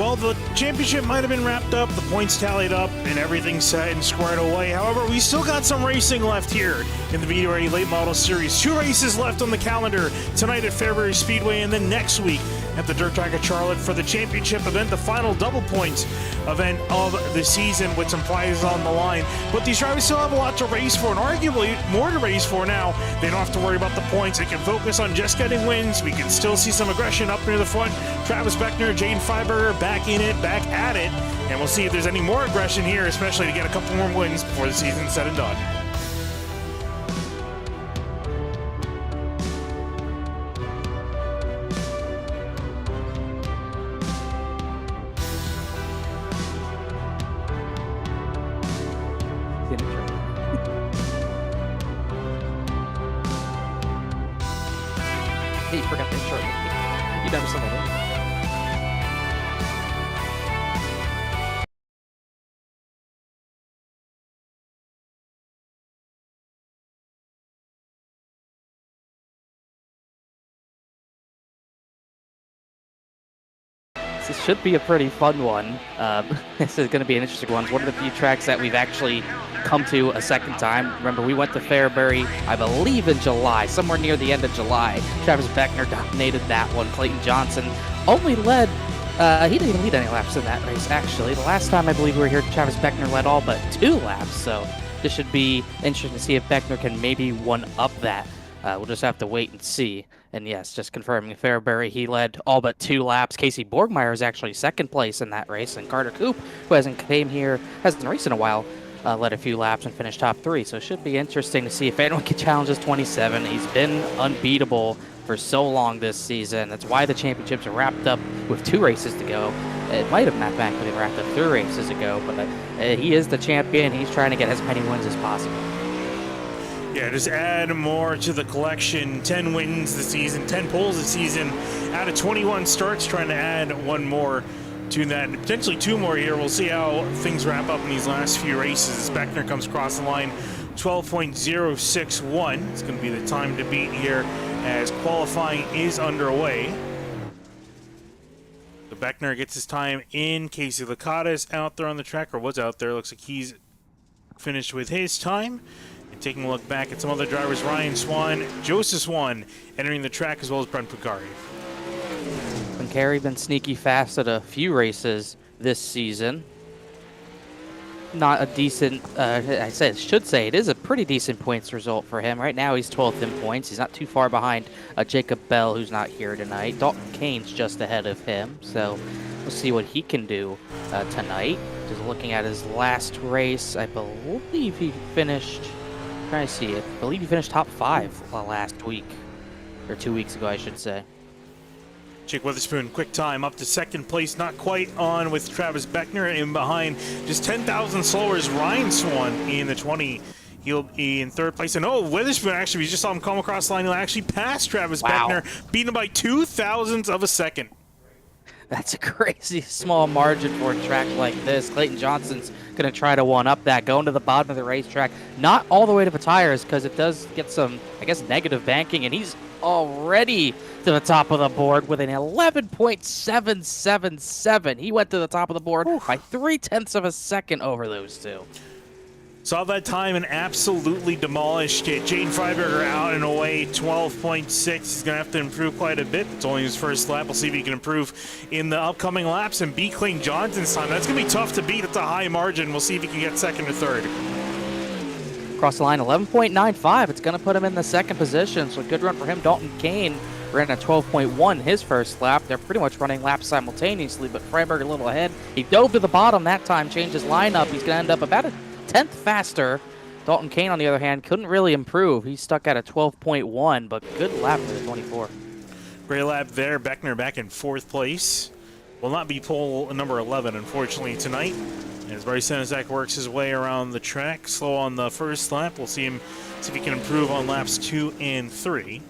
Well, the championship might have been wrapped up, the points tallied up, and everything set and squared away. However, we still got some racing left here in the VDRA Late Model Series. 2 races left on the calendar, tonight at Fairbury Speedway, and then next week at the Dirt Track of Charlotte for the championship event, the final double points event of the season with some prizes on the line. But these drivers still have a lot to race for, and arguably more to race for now. They don't have to worry about the points. They can focus on just getting wins. We can still see some aggression up near the front. Travis Beckner, Jaden Freiberger back in it, back at it, and we'll see if there's any more aggression here, especially to get a couple more wins before the season's said and done. Hey, you forgot the intro. You never saw that. This should be a pretty fun one. This is going to be an interesting one. It's one of the few tracks that we've actually come to a second time. Remember, we went to Fairbury, I believe in July, somewhere near the end of July. Travis Beckner dominated that one. Clayton Johnson only led, he didn't even lead any laps in that race, actually. The last time I believe we were here, Travis Beckner led all but 2 laps, so this should be interesting to see if Beckner can maybe one-up that. We'll just have to wait and see. And yes, just confirming Fairbury, he led all but 2 laps. Casey Borgmeyer is actually second place in that race, and Carter Coop, who hasn't raced in a while, led a few laps and finished top 3. So it should be interesting to see if anyone can challenge his 27. He's been unbeatable for so long this season. That's why the championships are wrapped up with 2 races to go. It might have mathematically wrapped up 3 races ago, but he is the champion. He's trying to get as many wins as possible. Yeah, just add more to the collection. 10 wins this season, 10 poles this season, out of 21 starts, trying to add 1 more to that, and potentially 2 more here. We'll see how things wrap up in these last few races. Beckner comes across the line, 12.061. It's going to be the time to beat here as qualifying is underway. So Beckner gets his time in. Casey Licata is out there on the track, or was out there. Looks like he's finished with his time. Taking a look back at some other drivers, Ryan Swan, Joseph Swan entering the track, as well as Brent Pucari. Pucari been sneaky fast at a few races this season. Not a decent, should say it is a pretty decent points result for him. Right now he's 12th in points. He's not too far behind Jacob Bell, who's not here tonight. Dalton Kane's just ahead of him, so we'll see what he can do tonight. Just looking at his last race, I believe he finished... Trying to see it. I believe he finished top 5 last week, or 2 weeks ago, I should say. Jake Witherspoon, quick time, up to second place, not quite on with Travis Beckner. In behind, just 10,000 slower is Ryan Swan in the 20. He'll be in 3rd place. And Witherspoon, actually, we just saw him come across the line. He'll actually pass Travis Beckner, beating him by 0.02 of a second. That's a crazy small margin for a track like this. Clayton Johnson's going to try to one-up that, going to the bottom of the racetrack. Not all the way to the tires, because it does get some, I guess, negative banking, and he's already to the top of the board with an 11.777. He went to the top of the board by 0.3 of a second over those 2. Saw that time and absolutely demolished it. Jaden Freiberger out and away, 12.6. He's going to have to improve quite a bit. It's only his first lap. We'll see if he can improve in the upcoming laps and beat Clayton Johnson's time. That's going to be tough to beat. It's a high margin. We'll see if he can get 2nd or 3rd. Across the line, 11.95. It's going to put him in the 2nd position, so a good run for him. Dalton Kane ran at 12.1 his first lap. They're pretty much running laps simultaneously, but Freiberger a little ahead. He dove to the bottom that time, changed his lineup. He's going to end up about a 10th faster. Dalton Kane, on the other hand, couldn't really improve. He's stuck at a 12.1, but good lap for the 24. Great lap there. Beckner back in 4th place. Will not be pole number 11, unfortunately, tonight. As Bryce Senizak works his way around the track, slow on the first lap. We'll see if he can improve on laps 2 and 3.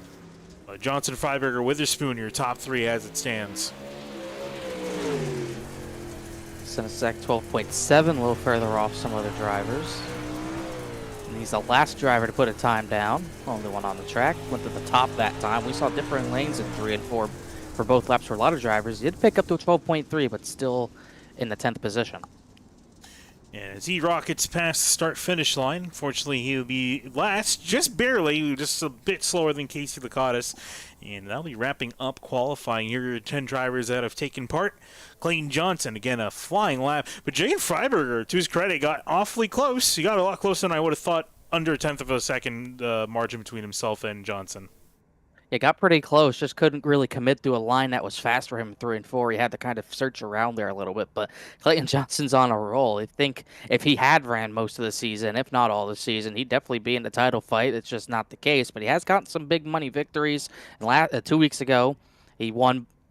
Johnson, Freiberger, Witherspoon, your top 3 as it stands. Senizak 12.7, a little further off some other drivers. And he's the last driver to put a time down. Only one on the track. Went to the top that time. We saw differing lanes in 3 and 4 for both laps for a lot of drivers. He did pick up to a 12.3, but still in the 10th position. And as he rockets past the start-finish line, fortunately he'll be last, just barely, just a bit slower than Casey Lakatos. And that'll be wrapping up qualifying. Here are your 10 drivers that have taken part. Clayton Johnson, again, a flying lap. But Jane Freiberger, to his credit, got awfully close. He got a lot closer than I would have thought, under a tenth of a second margin between himself and Johnson. It got pretty close, just couldn't really commit to a line that was fast for him 3 and 4. He had to kind of search around there a little bit, but Clayton Johnson's on a roll. I think if he had ran most of the season, if not all the season, he'd definitely be in the title fight. It's just not the case, but he has gotten some big money victories. And 2 weeks ago, he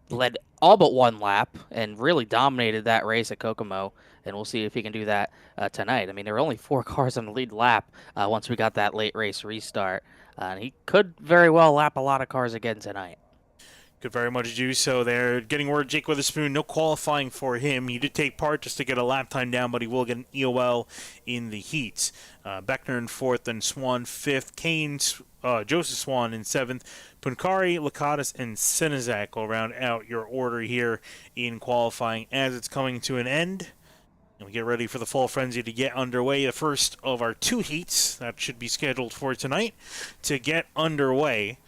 led all but one lap and really dominated that race at Kokomo, and we'll see if he can do that tonight. I mean, there were only 4 cars on the lead lap once we got that late race restart. And he could very well lap a lot of cars again tonight. Could very much do so there. Getting word, Jake Witherspoon, no qualifying for him. He did take part just to get a lap time down, but he will get an EOL in the heats. Beckner in 4th and Swan 5th. Keynes, Joseph Swan in 7th. Punkari, Lakatos, and Sinizak will round out your order here in qualifying as it's coming to an end. And we get ready for the fall frenzy to get underway. The first of our 2 heats that should be scheduled for tonight to get underway.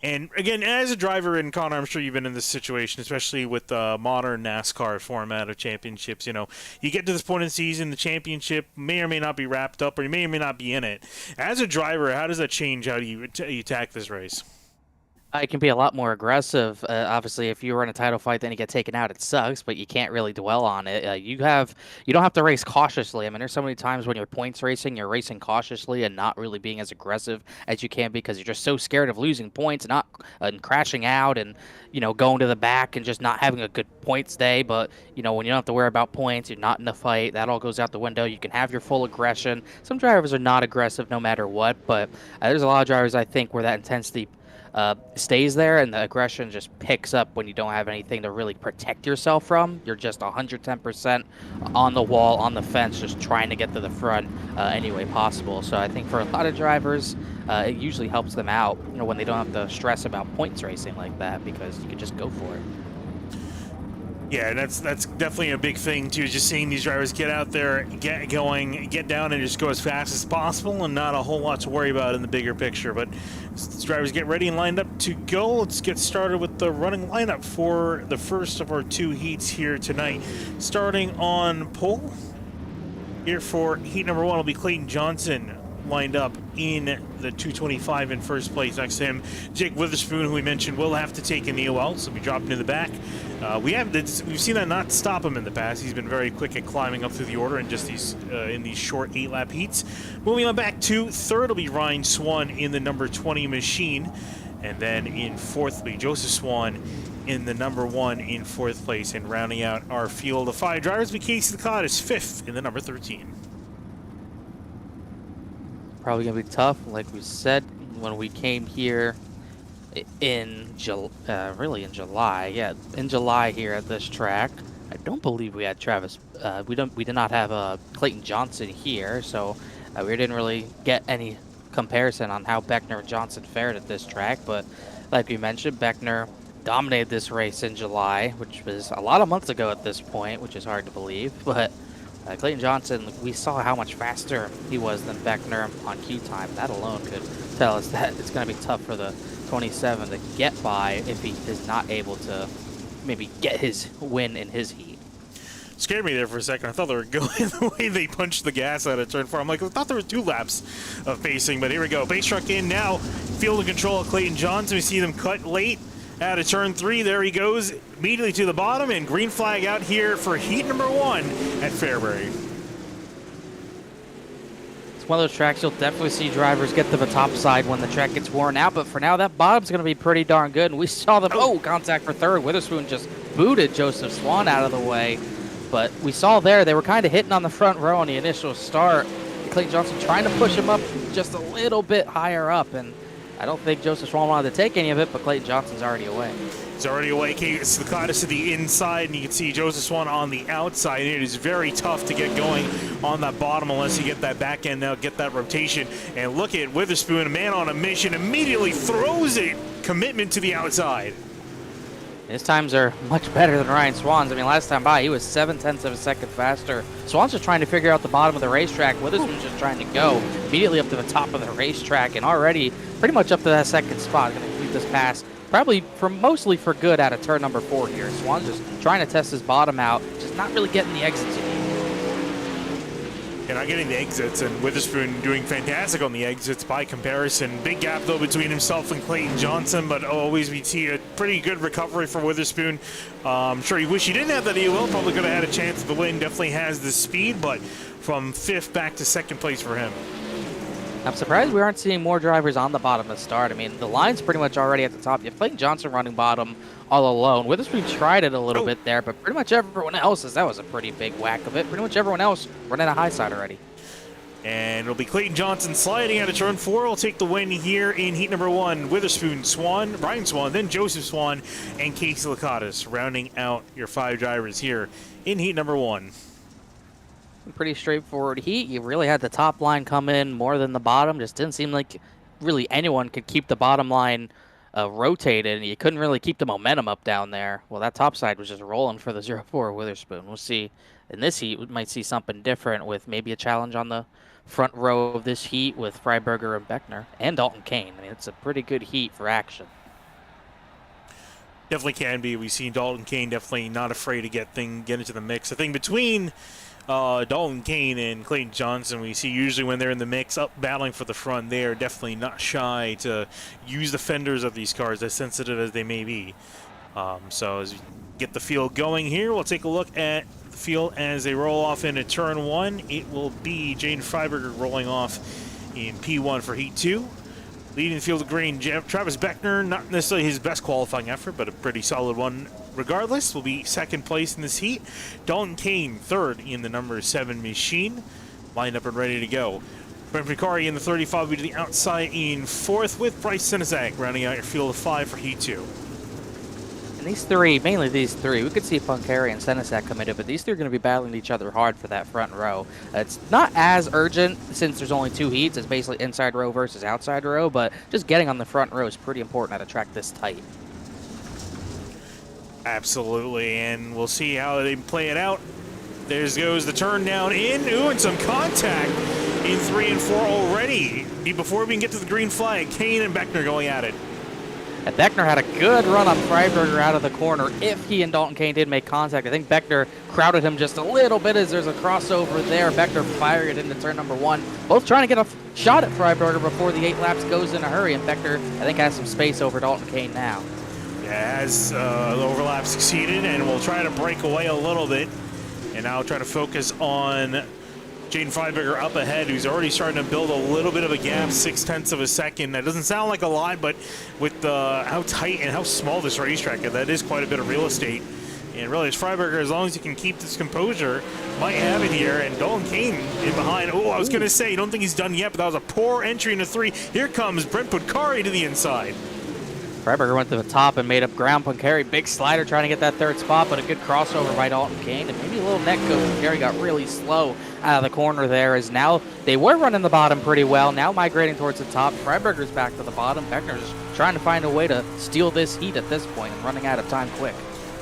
And again, as a driver, and Connor, I'm sure you've been in this situation, especially with the modern NASCAR format of championships. You know, you get to this point in the season, the championship may or may not be wrapped up, or you may or may not be in it. As a driver, how does that change how do you attack this race? It can be a lot more aggressive. Obviously, if you were in a title fight, then you get taken out. It sucks, but you can't really dwell on it. You don't have to race cautiously. I mean, there's so many times when you're points racing, you're racing cautiously and not really being as aggressive as you can because you're just so scared of losing points and crashing out and going to the back and just not having a good points day. But when you don't have to worry about points, you're not in the fight. That all goes out the window. You can have your full aggression. Some drivers are not aggressive no matter what, but there's a lot of drivers I think where that intensity stays there and the aggression just picks up when you don't have anything to really protect yourself from. You're just 110% on the wall, on the fence, just trying to get to the front any way possible. So I think for a lot of drivers, it usually helps them out when they don't have to stress about points racing like that because you can just go for it. Yeah, that's definitely a big thing too. Just seeing these drivers get out there, get going, get down, and just go as fast as possible, and not a whole lot to worry about in the bigger picture. But as drivers get ready and lined up to go, let's get started with the running lineup for the first of our 2 heats here tonight. Starting on pole, here for heat number 1 will be Clayton Johnson, lined up in the 225 in first place. Next to him, Jake Witherspoon, who we mentioned will have to take an EOL, so we drop him in the back. We've seen that not stop him in the past. He's been very quick at climbing up through the order in just in these short 8-lap heats. Moving on back to 3rd will be Ryan Swan in the number 20 machine, and then in 4th will be Joseph Swan in the number 1 in 4th place. And rounding out our field of 5 drivers will be Casey Lakatos 5th in the number 13. Probably gonna be tough, like we said when we came here in July. Yeah, in July here at this track. I don't believe we had Travis. We did not have Clayton Johnson here, so we didn't really get any comparison on how Beckner and Johnson fared at this track. But like we mentioned, Beckner dominated this race in July, which was a lot of months ago at this point, which is hard to believe, but. Clayton Johnson, we saw how much faster he was than Beckner on queue time. That alone could tell us that it's going to be tough for the 27 to get by if he is not able to maybe get his win in his heat. Scared me there for a second. I thought they were going the way they punched the gas out of turn 4. I'm like, I thought there were 2 laps of pacing, but here we go. Base truck in now. Field and control of Clayton Johnson. We see them cut late out of turn 3. There he goes immediately to the bottom, and green flag out here for heat number 1 at Fairbury. It's one of those tracks you'll definitely see drivers get to the top side when the track gets worn out, but for now that bottom's going to be pretty darn good. And we saw them, contact for 3rd. Witherspoon just booted Joseph Swan out of the way. But we saw there, they were kind of hitting on the front row on the initial start. Clayton Johnson trying to push him up just a little bit higher up, and I don't think Joseph Swan wanted to take any of it, but Clayton Johnson's already away. He's already away. It's Lakatos to the inside, and you can see Joseph Swan on the outside. It is very tough to get going on that bottom unless you get that back end now, get that rotation. And look at Witherspoon, a man on a mission, immediately throws it. Commitment to the outside. His times are much better than Ryan Swan's. I mean, last time by, he was 7/10 of a second faster. Swan's just trying to figure out the bottom of the racetrack. Witherspoon's just trying to go immediately up to the top of the racetrack and already pretty much up to that second spot. Going to keep this pass probably mostly for good out of turn number 4 here. Swan's just trying to test his bottom out, just not really getting the exits he needs. And not getting the exits, and Witherspoon doing fantastic on the exits by comparison. Big gap, though, between himself and Clayton Johnson, but always we see a pretty good recovery for Witherspoon. I'm sure he wish he didn't have that EOL. Probably could have had a chance at the win. Definitely has the speed, but from 5th back to 2nd place for him. I'm surprised we aren't seeing more drivers on the bottom to start. I mean, the line's pretty much already at the top. You have Clayton Johnson running bottom all alone. Witherspoon tried it a little bit there, but pretty much everyone else, that was a pretty big whack of it. Pretty much everyone else running a high side already. And it'll be Clayton Johnson sliding out of turn 4. Will take the win here in heat number 1. Witherspoon, Swan, Brian Swan, then Joseph Swan, and Casey Lakatos rounding out your 5 drivers here in heat number 1. Pretty straightforward heat. You really had the top line come in more than the bottom. Just didn't seem like really anyone could keep the bottom line rotated, and you couldn't really keep the momentum up down there. Well, that top side was just rolling for the 0-4 Witherspoon. We'll see. In this heat, we might see something different with maybe a challenge on the front row of this heat with Freiberger and Beckner and Dalton Kane. I mean, it's a pretty good heat for action. Definitely can be. We've seen Dalton Kane definitely not afraid to get into the mix. I think between Dalton Kane and Clayton Johnson, we see usually when they're in the mix, up battling for the front, they are definitely not shy to use the fenders of these cars, as sensitive as they may be. So as we get the field going here, we'll take a look at the field as they roll off into turn 1. It will be Jaden Freiberger rolling off in P1 for heat 2. Leading the field of green, Travis Beckner, not necessarily his best qualifying effort, but a pretty solid one regardless, will be 2nd place in this heat. Dalton Kane, 3rd in the number 7 machine, lined up and ready to go. Brent Picari in the 35 will be to the outside in 4th, with Bryce Senizak rounding out your field of 5 for heat 2. And these 3, mainly these 3, we could see Punkari and Senizak come in, but these 3 are going to be battling each other hard for that front row. It's not as urgent since there's only 2 heats. It's basically inside row versus outside row, but just getting on the front row is pretty important at a track this tight. Absolutely, and we'll see how they play it out. There goes the turn down in. Ooh, and some contact in 3 and 4 already. Before we can get to the green flag, Kane and Beckner going at it. And Beckner had a good run on Freiberger out of the corner if he and Dalton Kane did make contact. I think Beckner crowded him just a little bit as there's a crossover there. Beckner firing it into turn number 1. Both trying to get a shot at Freiberger before the 8 laps goes in a hurry. And Beckner, I think, has some space over Dalton Kane now. Yeah, as the overlap succeeded, and we'll try to break away a little bit. And now try to focus on Jaden Freiberger up ahead, who's already starting to build a little bit of a gap, 0.6 of a second. That doesn't sound like a lot, but with how tight and how small this racetrack is, that is quite a bit of real estate. And really, it's Freiberger, as long as he can keep this composure, might have it here. And Dalton Kane in behind. Oh, I was going to say, don't think he's done yet, but that was a poor entry into 3. Here comes Brent Picari to the inside. Freiberger went to the top and made up ground. Punkari, big slider trying to get that 3rd spot, but a good crossover by Dalton Kane. And maybe a little neck go. Punkari got really slow out of the corner there, as now they were running the bottom pretty well. Now migrating towards the top. Freiberger's back to the bottom. Beckner's trying to find a way to steal this heat at this point and running out of time quick.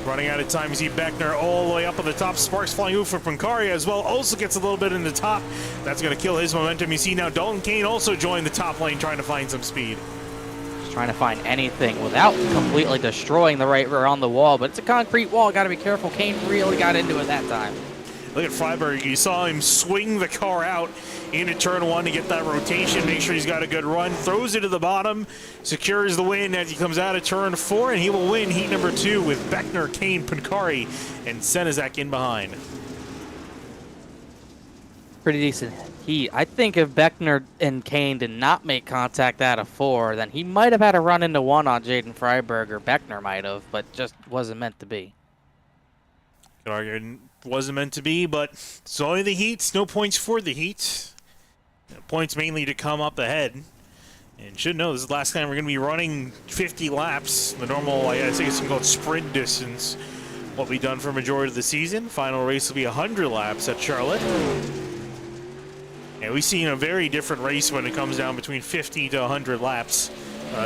Running out of time, you see Beckner all the way up on the top. Sparks flying over from Punkari as well. Also gets a little bit in the top. That's going to kill his momentum. You see now Dalton Kane also joined the top lane trying to find some speed. Trying to find anything without completely destroying the right rear on the wall, but it's a concrete wall. Got to be careful. Kane really got into it that time. Look at Freiberger. You saw him swing the car out into turn 1 to get that rotation, make sure he's got a good run, throws it to the bottom, secures the win as he comes out of turn 4, and he will win heat number 2 with Beckner, Kane, Punkari, and Senizak in behind. Pretty decent heat. I think if Beckner and Kane did not make contact out of 4, then he might have had a run into 1 on Jaden Freiberger. Beckner might have, but just wasn't meant to be. Could argue it wasn't meant to be, but it's only the heats. No points for the heat. Points mainly to come up ahead. And should know this is the last time we're going to be running 50 laps. The normal, I think it's called sprint distance, what we've done for a majority of the season. Final race will be 100 laps at Charlotte. And we've seen a very different race when it comes down between 50 to 100 laps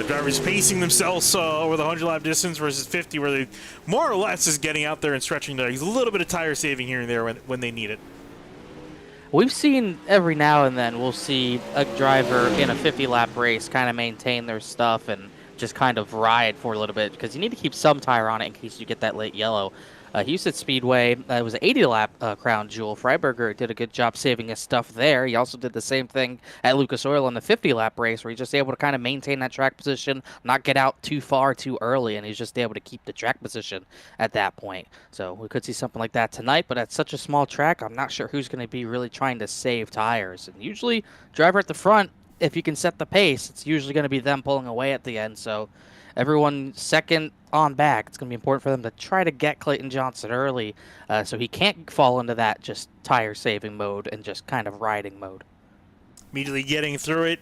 Drivers pacing themselves over the 100-lap distance versus 50, where they more or less is getting out there and stretching their legs. A little bit of tire saving here and there when they need it. We've seen every now and then we'll see a driver in a 50-lap race kind of maintain their stuff and just kind of ride for a little bit, because you need to keep some tire on it in case you get that late yellow. Houston Speedway, it was an 80-lap crown jewel. Freiberger did a good job saving his stuff there. He also did the same thing at Lucas Oil in the 50-lap race, where he's just able to kind of maintain that track position, not get out too far too early, and he's just able to keep the track position at that point. So we could see something like that tonight, but at such a small track, I'm not sure who's going to be really trying to save tires. And usually, driver at the front, if you can set the pace, it's usually going to be them pulling away at the end. So everyone second on back, it's going to be important for them to try to get Clayton Johnson early so he can't fall into that just tire saving mode and just kind of riding mode. Immediately getting through it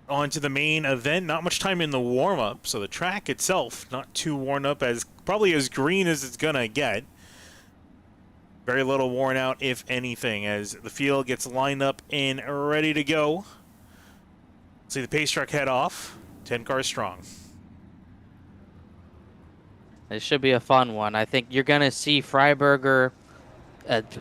onto the main event. Not much time in the warm-up, so the track itself not too worn up, as probably as green as it's going to get. Very little worn out, if anything, as the field gets lined up and ready to go. See the pace truck head off. 10 cars strong. It should be a fun one. I think you're going to see Freiberger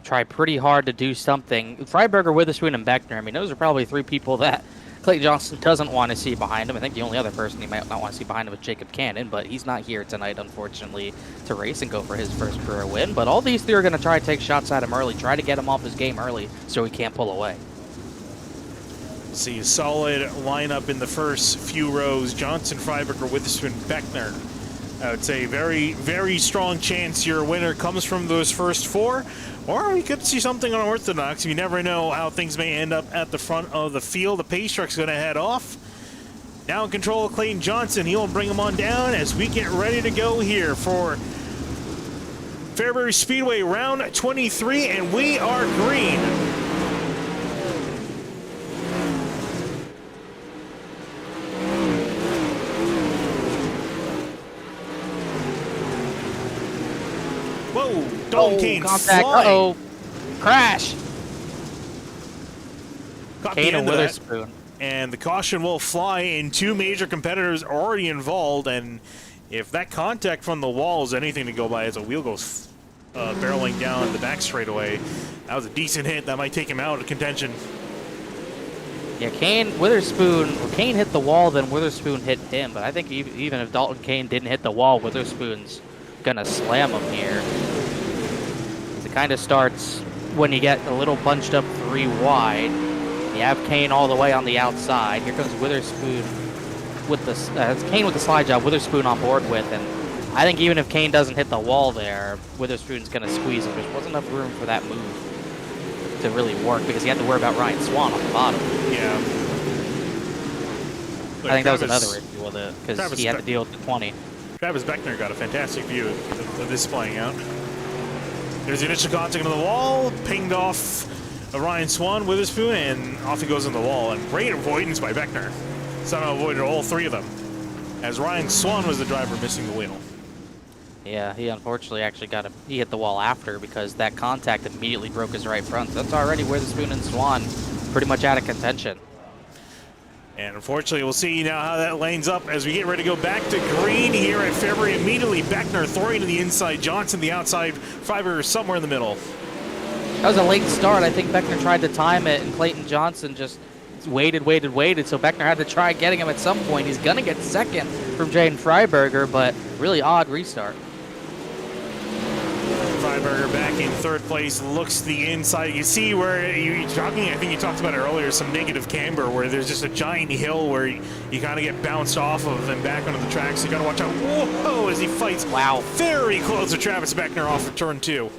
try pretty hard to do something. Freiberger, Witherspoon, and Beckner, I mean, those are probably three people that Clayton Johnson doesn't want to see behind him. I think the only other person he might not want to see behind him is Jacob Cannon, but he's not here tonight, unfortunately, to race and go for his first career win. But all these three are going to try to take shots at him early, try to get him off his game early so he can't pull away. See a solid lineup in the first few rows. Johnson, Freiberger, Witherspoon, Beckner. I would say very, very strong chance your winner comes from those first four. Or we could see something unorthodox. You never know how things may end up at the front of the field. The pace truck's going to head off. Now in control of Clayton Johnson. He'll bring him on down as we get ready to go here for Fairbury Speedway round 23, and we are green. Whoa, Dalton Kane contact. flying. Uh-oh. Crash. Caught Kane the and end of that. Witherspoon. And the caution will fly, and two major competitors already involved. And if that contact from the wall is anything to go by, as a wheel goes barreling down the back straightaway, that was a decent hit. That might take him out of contention. Yeah, Kane hit the wall, then Witherspoon hit him. But I think even if Dalton Kane didn't hit the wall, Witherspoon's gonna slam him here. It kind of starts when you get a little bunched up three wide. You have Kane all the way on the outside. Here comes Witherspoon with the Kane with the slide job. Witherspoon on board with, and I think even if Kane doesn't hit the wall there, Witherspoon's gonna squeeze him. There wasn't enough room for that move to really work because he had to worry about Ryan Swan on the bottom. Yeah. I think that was another issue with it because he had to deal with the 20. Travis Beckner got a fantastic view of this playing out. There's the initial contact on the wall, pinged off Ryan Swan, Witherspoon, and off he goes on the wall. And great avoidance by Beckner. Somehow avoided all three of them, as Ryan Swan was the driver missing the wheel. Yeah, he unfortunately actually he hit the wall after because that contact immediately broke his right front. So that's already Witherspoon and Swan pretty much out of contention. And unfortunately, we'll see now how that lanes up as we get ready to go back to green here at Fairbury. Immediately, Beckner throwing to the inside, Johnson the outside, Freiberger somewhere in the middle. That was a late start. I think Beckner tried to time it, and Clayton Johnson just waited. So Beckner had to try getting him at some point. He's going to get second from Jaden Freiberger, but really odd restart. Freiberger back in third place, looks the inside. You see where you're talking, I think you talked about it earlier, some negative camber where there's just a giant hill where you kind of get bounced off of and back onto the track. So you got to watch out. Whoa, as he fights. Wow. Very close to Travis Beckner off of turn two.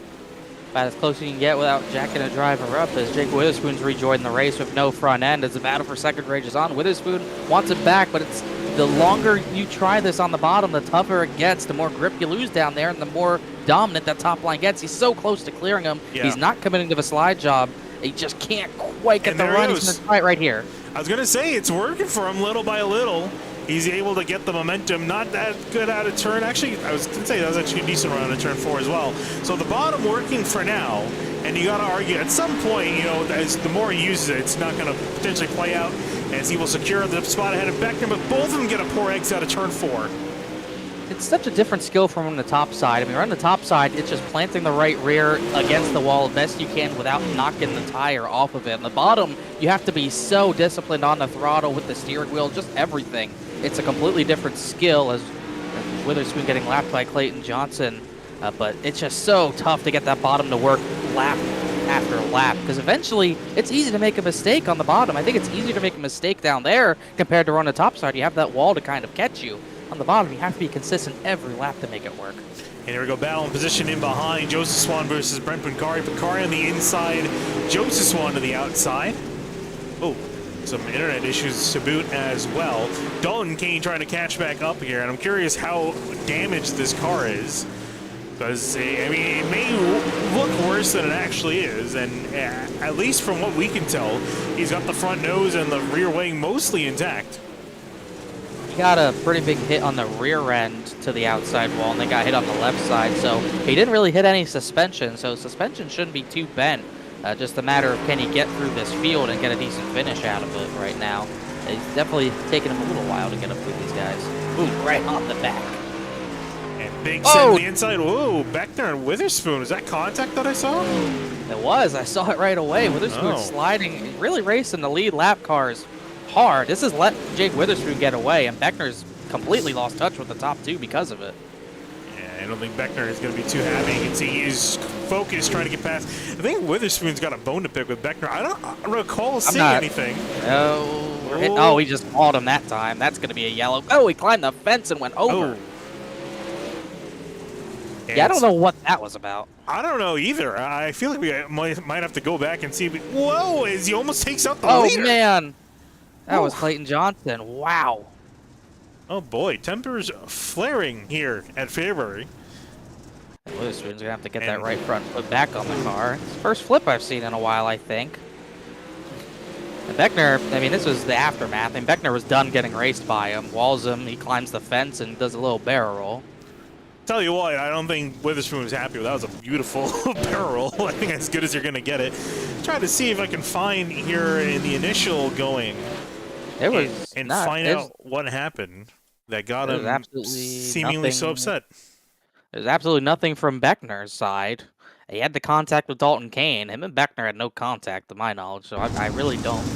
About as close as you can get without jacking a driver up as Jake Witherspoon's rejoined the race with no front end as the battle for second rages on. Witherspoon wants it back, but it's the longer you try this on the bottom, the tougher it gets, the more grip you lose down there, and the more dominant that top line gets. He's so close to clearing him. Yeah. He's not committing to the slide job. He just can't quite get the run. He's going to fight right here. I was going to say, it's working for him little by little. He's able to get the momentum. Not that good out of turn. Actually, I was going to say that was actually a decent run out of turn 4 as well. So the bottom working for now. And you got to argue at some point, you know, as the more he uses it, it's not going to potentially play out as he will secure the spot ahead of Beckner, but both of them get a poor exit out of turn 4. It's such a different skill from on the top side. I mean, on the top side, it's just planting the right rear against the wall best you can without knocking the tire off of it. On the bottom, you have to be so disciplined on the throttle with the steering wheel, just everything. It's a completely different skill as Witherspoon getting lapped by Clayton Johnson. But it's just so tough to get that bottom to work lap after lap, because eventually it's easy to make a mistake on the bottom. I think it's easier to make a mistake down there compared to on the top side. You have that wall to kind of catch you. On the bottom, you have to be consistent every lap to make it work. And here we go, battle in position in behind. Joseph Swan versus Brent Pincari. Pincari on the inside, Joseph Swan to the outside. Oh, some internet issues to boot as well. Dalton Kane trying to catch back up here, and I'm curious how damaged this car is. Because, I mean, it may look worse than it actually is, and at least from what we can tell, he's got the front nose and the rear wing mostly intact. He got a pretty big hit on the rear end to the outside wall, and they got hit on the left side, so he didn't really hit any suspension, so suspension shouldn't be too bent. Just a matter of can he get through this field and get a decent finish out of it right now. It's definitely taken him a little while to get up through these guys. Ooh, right on the back. And big set on the inside. Whoa, Beckner and Witherspoon. Was that contact that I saw? It was. I saw it right away. Witherspoon sliding, really racing the lead lap cars hard. This has let Jake Witherspoon get away, and Beckner's completely lost touch with the top two because of it. Yeah, I don't think Beckner is going to be too happy. You can see he's focused, trying to get past. I think Witherspoon's got a bone to pick with Beckner. I don't recall seeing anything. Oh, he just caught him that time. That's going to be a yellow. Oh, he climbed the fence and went over. Yeah, I don't know what that was about. I don't know either. I feel like we might have to go back and see. Whoa, as he almost takes out the leader. Oh, man. That was Clayton Johnson. Wow. Oh, boy. Tempers flaring here at Fairbury. Witherspoon's going to have to get that right front foot back on the car. It's the first flip I've seen in a while, I think. And Beckner, I mean, this was the aftermath. And Beckner was done getting raced by him. Walls him, he climbs the fence and does a little barrel roll. Tell you what, I don't think Witherspoon was happy with that. Was a beautiful barrel roll. I think as good as you're going to get it. Try to see if I can find here in the initial going and find out what happened that got him seemingly so upset. There's absolutely nothing from Beckner's side. He had the contact with Dalton Kane. Him and Beckner had no contact, to my knowledge, so I really don't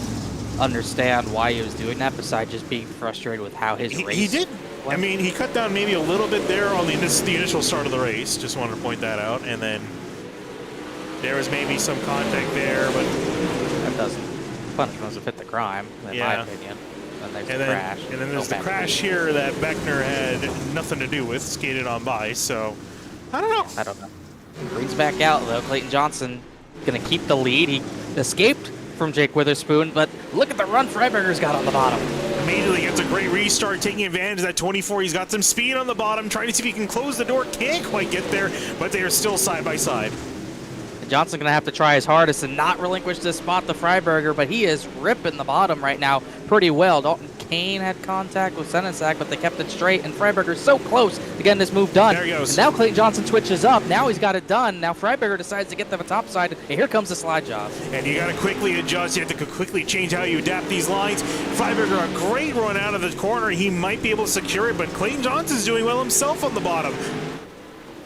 understand why he was doing that, besides just being frustrated with how his race He did. I mean, he cut down maybe a little bit there on the initial start of the race. Just wanted to point that out. And then there was maybe some contact there, but that doesn't. Punishment doesn't fit the crime, in my opinion. And there's the crash. And then there's the crash here that Beckner had nothing to do with, skated on by. So I don't know. I don't know. Brings back out though. Clayton Johnson gonna keep the lead. He escaped from Jake Witherspoon, but look at the run Freiberger's got on the bottom. Immediately gets a great restart, taking advantage of that 24. He's got some speed on the bottom, trying to see if he can close the door. Can't quite get there, but they are still side by side. Johnson's going to have to try his hardest and not relinquish this spot to Freiberger, but he is ripping the bottom right now pretty well. Dalton Kane had contact with Senesac, but they kept it straight, and Freiberger's so close to getting this move done. There he goes. And now Clayton Johnson switches up. Now he's got it done. Now Freiberger decides to get to the top side, and here comes the slide job. And you got to quickly adjust. You have to quickly change how you adapt these lines. Freiberger, a great run out of the corner. He might be able to secure it, but Clayton Johnson's doing well himself on the bottom.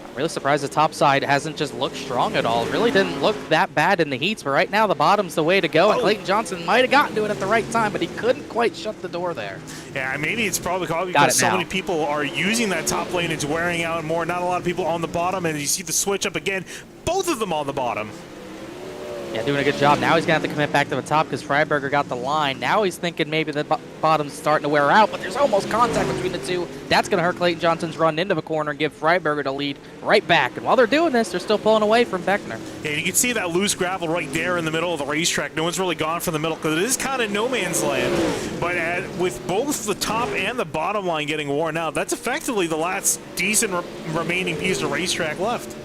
I'm really surprised the top side hasn't just looked strong at all. It really didn't look that bad in the heats, but right now the bottom's the way to go. And Clayton Johnson might have gotten to it at the right time, but he couldn't quite shut the door there. Yeah, maybe it's probably because so many people are using that top lane. It's wearing out more. Not a lot of people on the bottom, and you see the switch up again. Both of them on the bottom. Yeah, doing a good job. Now he's going to have to commit back to the top because Freiberger got the line. Now he's thinking maybe the bottom's starting to wear out, but there's almost contact between the two. That's going to hurt Clayton Johnson's run into the corner and give Freiberger the lead right back. And while they're doing this, they're still pulling away from Beckner. Yeah, you can see that loose gravel right there in the middle of the racetrack. No one's really gone from the middle because it is kind of no man's land. But with both the top and the bottom line getting worn out, that's effectively the last decent remaining piece of racetrack left.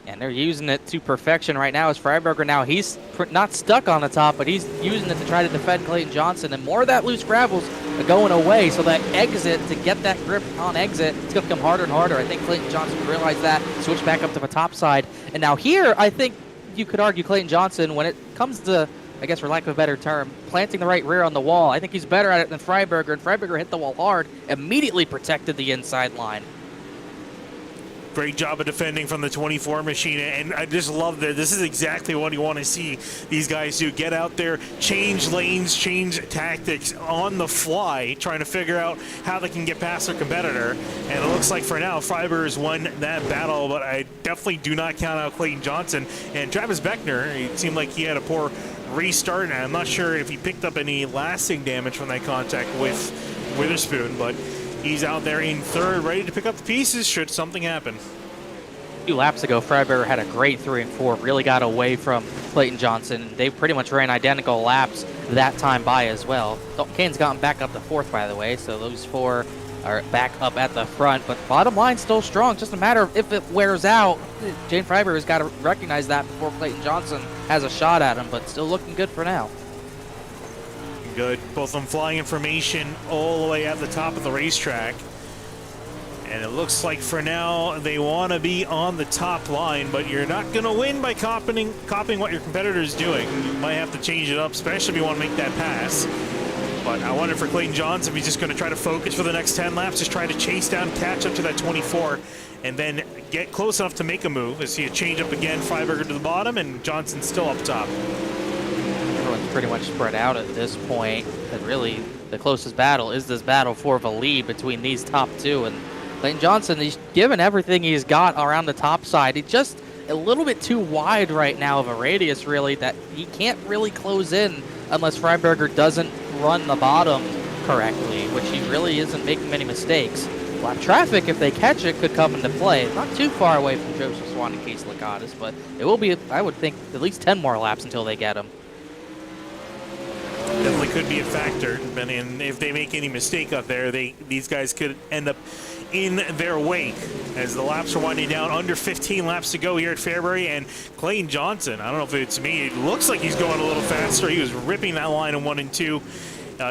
And they're using it to perfection right now as Freiberger. Now he's not stuck on the top, but he's using it to try to defend Clayton Johnson. And more of that loose gravel's going away, so that exit, to get that grip on exit, it's going to become harder and harder. I think Clayton Johnson realized that, switched back up to the top side. And now here, I think you could argue Clayton Johnson, when it comes to I guess for lack of a better term, planting the right rear on the wall. I think he's better at it than Freiberger, and Freiberger hit the wall hard, immediately protected the inside line. Great job of defending from the 24 machine, and I just love that this is exactly what you want to see these guys do. Get out there, change lanes, change tactics on the fly, trying to figure out how they can get past their competitor. And it looks like for now, Freiberger has won that battle, but I definitely do not count out Clayton Johnson. And Travis Beckner, it seemed like he had a poor restart, and I'm not sure if he picked up any lasting damage from that contact with Witherspoon, but he's out there in third, ready to pick up the pieces should something happen. A few laps ago, Freiberger had a great 3 and 4, really got away from Clayton Johnson. They pretty much ran identical laps that time by as well. Dalton Kane's gotten back up to 4th, by the way, so those 4 are back up at the front. But bottom line's still strong, just a matter of if it wears out. Jane Freiberger's got to recognize that before Clayton Johnson has a shot at him, but still looking good for now. Good. Both of them flying information all the way at the top of the racetrack. And it looks like for now they want to be on the top line, but you're not going to win by copying what your competitor is doing. You might have to change it up, especially if you want to make that pass. But I wonder for Clayton Johnson if he's just going to try to focus for the next 10 laps, just try to chase down, catch up to that 24, and then get close enough to make a move. I see a change up again, Freiberger to the bottom, and Johnson still up top. Everyone's pretty much spread out at this point, and really the closest battle is this battle for the lead between these top two. And Clayton Johnson, he's given everything he's got around the top side. He's just a little bit too wide right now of a radius, really, that he can't really close in unless Freiberger doesn't run the bottom correctly, which he really isn't making many mistakes. Lap traffic, if they catch it, could come into play. Not too far away from Joseph Swan and Case Lakatos, but it will be, I would think, at least 10 more laps until they get him. Definitely could be a factor, and if they make any mistake up there, these guys could end up in their wake. As the laps are winding down, under 15 laps to go here at Fairbury, and Clayton Johnson, I don't know if it's me, it looks like he's going a little faster. He was ripping that line in 1 and 2.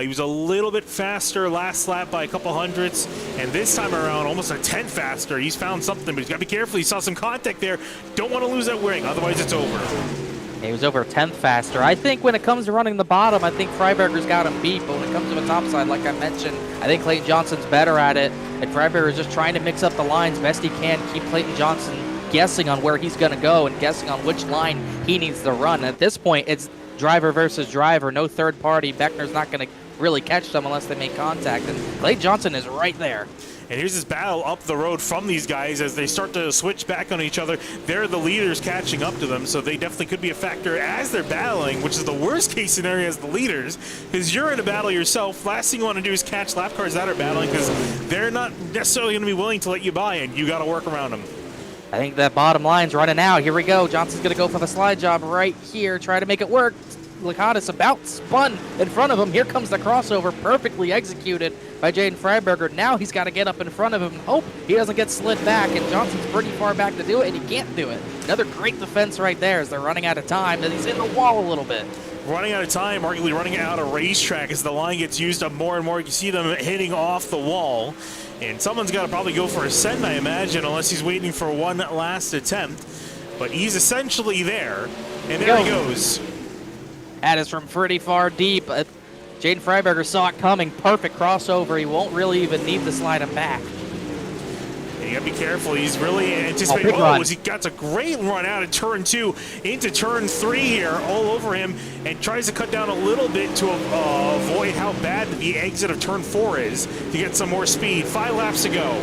He was a little bit faster last lap by a couple hundredths, and this time around almost a 10 faster. He's found something, but he's got to be careful. He saw some contact there. Don't want to lose that wing, otherwise it's over. He was over a 10th faster. I think when it comes to running the bottom, I think Freiberger's got him beat, but when it comes to the top side, like I mentioned, I think Clayton Johnson's better at it, and Freiberger's just trying to mix up the lines best he can, keep Clayton Johnson guessing on where he's going to go and guessing on which line he needs to run. At this point, it's driver versus driver, no third party. Beckner's not going to really catch them unless they make contact, and Clayton Johnson is right there. And here's this battle up the road from these guys as they start to switch back on each other. They're the leaders catching up to them, so they definitely could be a factor as they're battling, which is the worst case scenario as the leaders, because you're in a battle yourself. Last thing you want to do is catch lap cars that are battling, because they're not necessarily going to be willing to let you by, and you got to work around them. I think that bottom line's running out. Here we go. Johnson's going to go for the slide job right here, try to make it work. Lakatos about spun in front of him. Here comes the crossover, perfectly executed by Jaden Freiberger. Now he's got to get up in front of him and hope he doesn't get slid back, and Johnson's pretty far back to do it, and he can't do it. Another great defense right there as they're running out of time, and he's in the wall a little bit. Running out of time, arguably running out of racetrack as the line gets used up more and more. You can see them hitting off the wall, and someone's got to probably go for a send, I imagine, unless he's waiting for one last attempt. But he's essentially there, and there he goes. That is from pretty far deep. Jaden Freiberger saw it coming. Perfect crossover. He won't really even need to slide him back. And you gotta be careful. He's really anticipating. Oh, he got a great run out of turn 2 into turn 3 here, all over him, and tries to cut down a little bit to avoid how bad the exit of turn 4 is to get some more speed. 5 laps to go.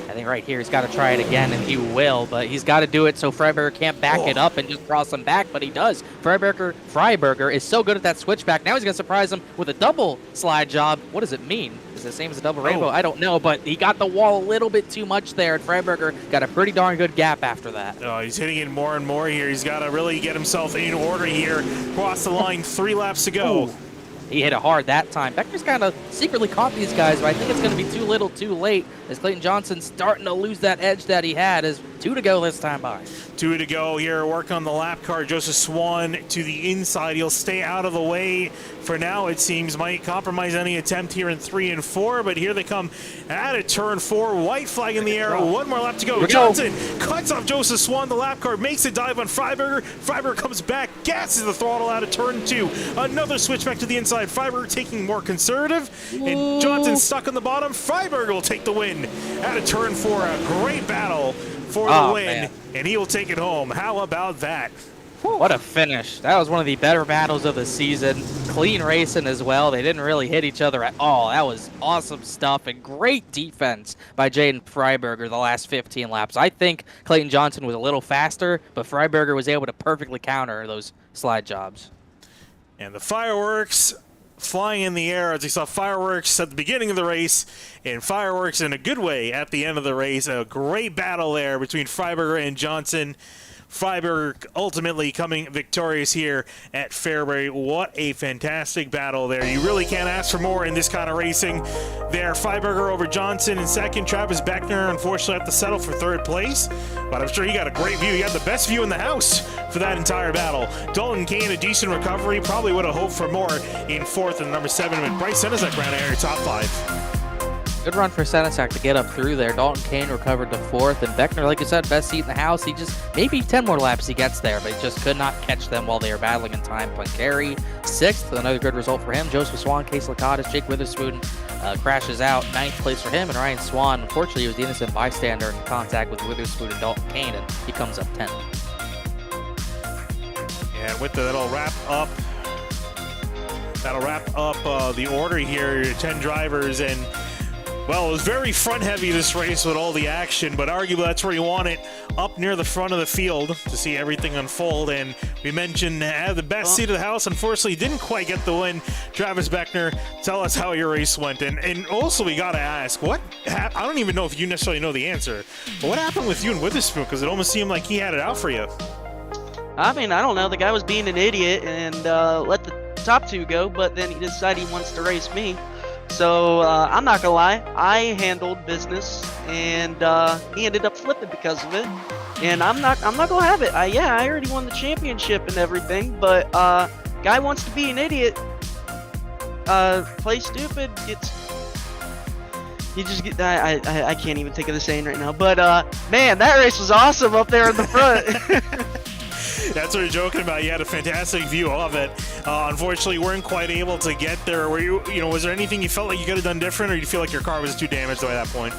I think right here he's got to try it again, and he will, but he's got to do it so Freiberger can't back it up and just cross him back, but he does. Freiberger is so good at that switchback. Now he's going to surprise him with a double slide job. What does it mean? Is it the same as a double rainbow? I don't know, but he got the wall a little bit too much there, and Freiberger got a pretty darn good gap after that. Oh, he's hitting it more and more here. He's got to really get himself in order here. Cross the line, 3 laps to go. he hit it hard that time. Beckner's kind of secretly caught these guys, but I think it's going to be too little too late as Clayton Johnson's starting to lose that edge that he had. As 2 to go this time by. 2 to go here, working on the lap car. Joseph Swan to the inside. He'll stay out of the way for now, it seems. Might compromise any attempt here in 3 and 4, but here they come at a turn 4. White flag in the air. 1 more lap to go. Johnson cuts off Joseph Swan. The lap car makes a dive on Freiberger. Freiberger comes back, gasses the throttle out of turn 2. Another switch back to the inside. Freiberger taking more conservative, and Johnson stuck on the bottom. Freiberger will take the win at a turn 4. A great battle for the win, man. And he will take it home. How about that? What a finish. That was one of the better battles of the season. Clean racing as well. They didn't really hit each other at all. That was awesome stuff and great defense by Jaden Freiberger the last 15 laps. I think Clayton Johnson was a little faster, but Freiberger was able to perfectly counter those slide jobs. And the fireworks flying in the air as we saw fireworks at the beginning of the race and fireworks in a good way at the end of the race. A great battle there between Freiberger and Johnson. Freiberger ultimately coming victorious here at Fairbury. What a fantastic battle there. You really can't ask for more in this kind of racing there. Freiberger over Johnson in second. Travis Beckner unfortunately had to settle for 3rd place, but I'm sure he got a great view. He had the best view in the house for that entire battle. Dalton Kane, a decent recovery. Probably would have hoped for more in 4th and number 7, but Bryce Senezek ran out of top 5. Good run for Senezek to get up through there. Dalton Kane recovered to 4th, and Beckner, like you said, best seat in the house. He just, maybe 10 more laps he gets there, but he just could not catch them while they were battling in time. Carey 6th, another good result for him. Joseph Swan, Case Lacatus, Jake Witherspoon crashes out. 9th place for him, and Ryan Swan, unfortunately, was the innocent bystander in contact with Witherspoon and Dalton Kane, and he comes up 10th. And with that, that'll wrap up the order here. 10 drivers, and well, it was very front-heavy this race with all the action, but arguably that's where you want it, up near the front of the field to see everything unfold. And we mentioned the best seat of the house. Unfortunately, didn't quite get the win. Travis Beckner, tell us how your race went. And also, we got to ask, I don't even know if you necessarily know the answer, but what happened with you and Witherspoon? Because it almost seemed like he had it out for you. I mean, I don't know. The guy was being an idiot and let the top 2 go, but then he decided he wants to race me. So I'm not gonna lie, I handled business, and he ended up flipping because of it. And I'm not gonna have it. Yeah, I already won the championship and everything, but guy wants to be an idiot. Play stupid. I can't even think of the saying right now. But man, that race was awesome up there in the front. That's what you're joking about. You had a fantastic view of it. Unfortunately, you weren't quite able to get there. Were you know, was there anything you felt like you could have done different, or you feel like your car was too damaged by that point?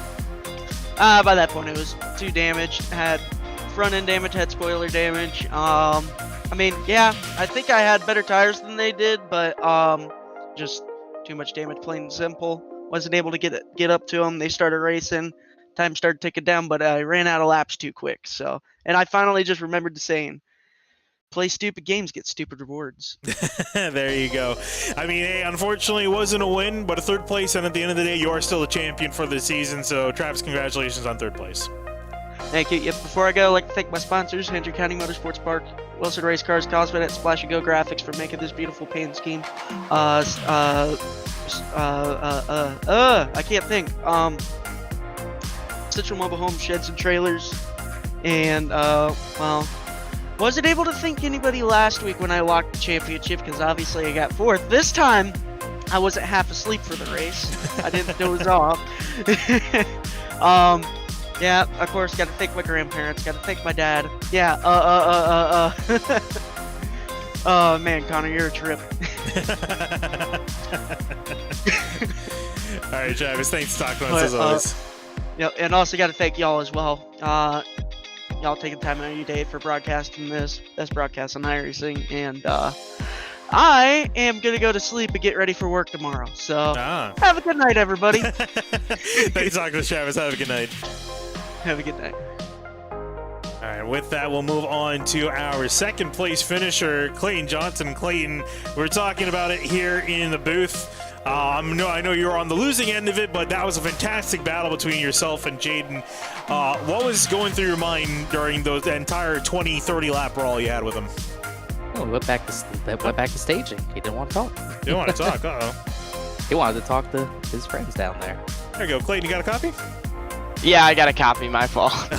By that point, it was too damaged. Had front end damage, had spoiler damage. I mean, yeah, I think I had better tires than they did, but just too much damage, plain and simple. Wasn't able to get up to them. They started racing. Time started ticking down, but I ran out of laps too quick. So, and I finally just remembered the saying, play stupid games, get stupid rewards. There you go. I mean, hey, unfortunately, it wasn't a win, but a 3rd place, and at the end of the day, you are still a champion for the season. So, Travis, congratulations on 3rd place. Thank you. Yep, before I go, I'd like to thank my sponsors, Hendry County Motorsports Park, Wilson Race Cars, Cosmet at Splash and Go Graphics for making this beautiful paint scheme. I can't think. Central Mobile Home Sheds and Trailers, and well, wasn't able to thank anybody last week when I locked the championship because obviously I got 4th. This time I wasn't half asleep for the race. I didn't doze off. Yeah, of course, got to thank my grandparents, got to thank my dad. Yeah, oh man, Connor, you're a trip. All right, Travis, thanks for talking to us as always. Yeah, and also got to thank y'all as well. Y'all taking time out of your day for broadcasting this. Best broadcast on iRacing. And I am going to go to sleep and get ready for work tomorrow. So have a good night, everybody. Thanks for talking to Travis. Have a good night. Have a good night. All right, with that, we'll move on to our 2nd place finisher, Clayton Johnson. Clayton, we're talking about it here in the booth. I know you were on the losing end of it, but that was a fantastic battle between yourself and Jaden. What was going through your mind during the entire 20-30 lap brawl you had with him? Oh, we went back to staging. He didn't want to talk. You want to talk? Uh-oh. He wanted to talk to his friends down there. There you go. Clayton, you got a copy? Yeah, I got a copy. My fault. No,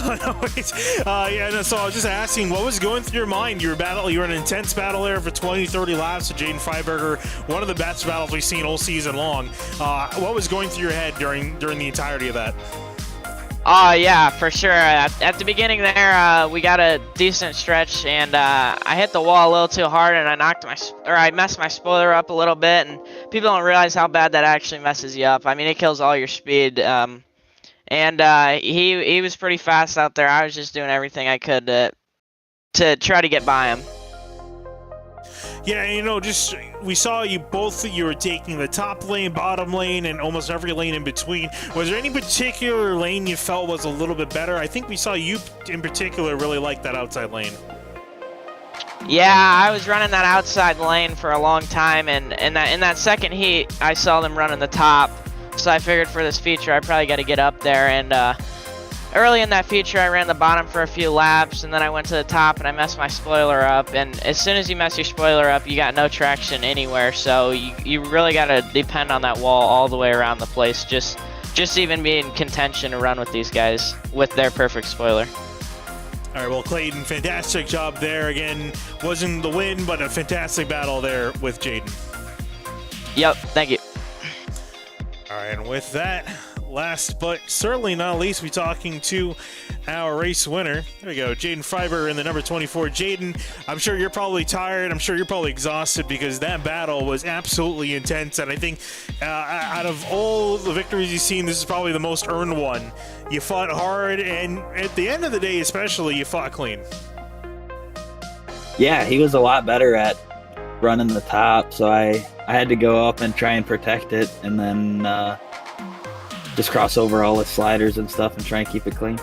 so I was just asking, what was going through your mind? You were in an intense battle there for 20, 30 laps with Jaden Freiberger, one of the best battles we've seen all season long. What was going through your head during the entirety of that? Yeah, for sure. At the beginning there, we got a decent stretch, and I hit the wall a little too hard, and I messed my spoiler up a little bit, and people don't realize how bad that actually messes you up. I mean, it kills all your speed. And he was pretty fast out there. I was just doing everything I could to try to get by him. Yeah, we saw you were taking the top lane, bottom lane, and almost every lane in between. Was there any particular lane you felt was a little bit better? I think we saw you in particular really like that outside lane. Yeah, I was running that outside lane for a long time, and in that second heat, I saw them running the top. So I figured for this feature, I probably got to get up there. And early in that feature, I ran the bottom for a few laps, and then I went to the top and I messed my spoiler up. And as soon as you mess your spoiler up, you got no traction anywhere. So you really got to depend on that wall all the way around the place. Just even be in contention to run with these guys with their perfect spoiler. All right, well, Clayton, fantastic job there. Again, wasn't the win, but a fantastic battle there with Jaden. Yep, thank you. All right, and with that, last but certainly not least, we're talking to our race winner. There we go, Jaden Freiberger in the number 24. Jaden, I'm sure you're probably tired. I'm sure you're probably exhausted because that battle was absolutely intense. And I think out of all the victories you've seen, this is probably the most earned one. You fought hard, and at the end of the day especially, you fought clean. Yeah, he was a lot better at running the top, so I had to go up and try and protect it, and then just cross over all the sliders and stuff and try and keep it clean.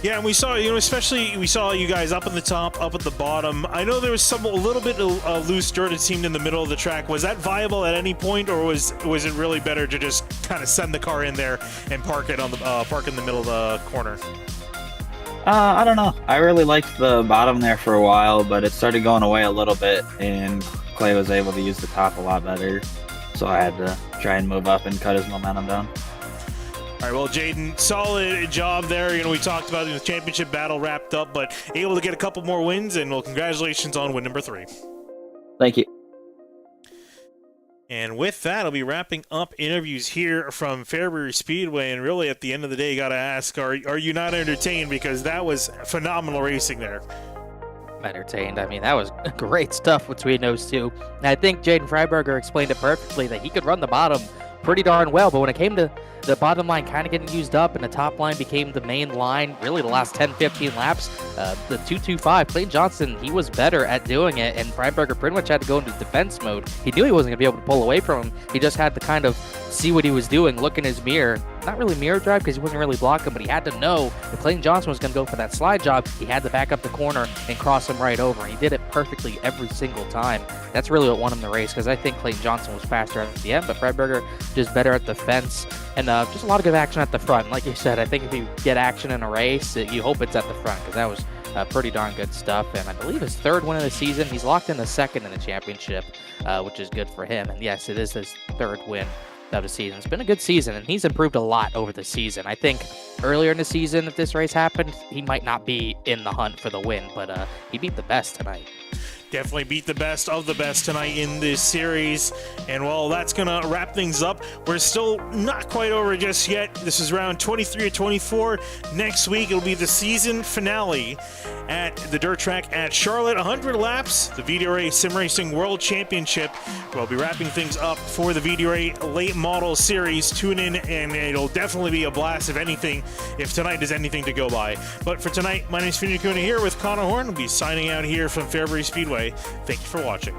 Yeah, and we saw, especially we saw you guys up in the top, up at the bottom. I know there was a little bit of loose dirt, it seemed, in the middle of the track. Was that viable at any point, or was it really better to just kind of send the car in there and park it on the park in the middle of the corner? I don't know. I really liked the bottom there for a while, but it started going away a little bit, and Clay was able to use the top a lot better, so I had to try and move up and cut his momentum down. All right, well, Jaden, solid job there. We talked about the championship battle wrapped up, but able to get a couple more wins, and well, congratulations on win number 3. Thank you. And with that, I'll be wrapping up interviews here from Fairbury Speedway. And really, at the end of the day, you got to ask, are you not entertained? Because that was phenomenal racing there. I'm entertained. I mean, that was great stuff between those two. And I think Jaden Freiberger explained it perfectly, that he could run the bottom pretty darn well. But when it came to the bottom line kind of getting used up and the top line became the main line, really the last 10-15 laps, the 225, Clayton Johnson, he was better at doing it, and Freiberger pretty much had to go into defense mode. He knew he wasn't going to be able to pull away from him. He just had to kind of see what he was doing, look in his mirror. Not really mirror drive because he wasn't really blocking, but he had to know if Clayton Johnson was going to go for that slide job, he had to back up the corner and cross him right over. And he did it perfectly every single time. That's really what won him the race, because I think Clayton Johnson was faster at the end, but Freiberger just better at the fence. And just a lot of good action at the front. Like you said, I think if you get action in a race, you hope it's at the front, because that was pretty darn good stuff. And I believe his 3rd win of the season. He's locked in the 2nd in the championship, which is good for him. And yes, it is his 3rd win of the season. It's been a good season, and he's improved a lot over the season. I think earlier in the season, if this race happened, he might not be in the hunt for the win, but he beat the best tonight. Definitely beat the best of the best tonight in this series. And well, that's going to wrap things up. We're still not quite over just yet. This is round 23 or 24. Next week, it'll be the season finale at the dirt track at Charlotte. 100 laps, the VDRA Sim Racing World Championship. We'll be wrapping things up for the VDRA Late Model Series. Tune in, and it'll definitely be a blast, if tonight is anything to go by. But for tonight, my name is Finn Kuna here with Connor Horn. We'll be signing out here from Fairbury Speedway. Thank you for watching.